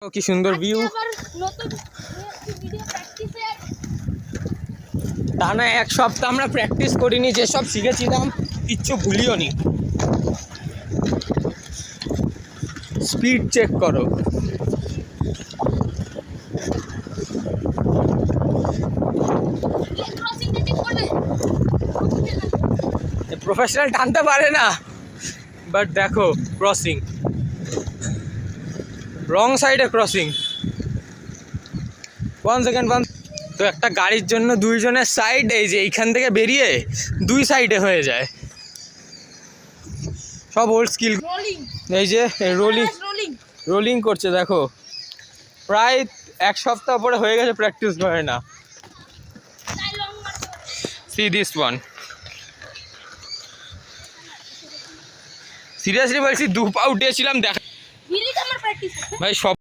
কি সুন্দর ভিউ। টানা এক সপ্তাহ আমরা প্র্যাকটিস করিনি, যেসব শিখেছিলাম কিচ্ছু ভুলিও নি। স্পিড চেক করো। প্রফেশনাল টানতে পারে না, বাট দেখো ক্রসিং, রং সাইডে ক্রসিং। 1 সেকেন্ড। তো একটা গাড়ির জন্য দুইজনের সাইড এই যে এইখান থেকে বেরিয়ে দুই সাইডে হয়ে যায়। সব ওল্ড স্কিল। এই যে রোলিং করছে দেখো, প্রায় এক সপ্তাহ পরে হয়ে গেছে, প্র্যাকটিস করে না। সি দিস ওয়ান, সিরিয়াসলি বলছি 2 পা উঠিয়েছিলাম দেখ ভাই। সব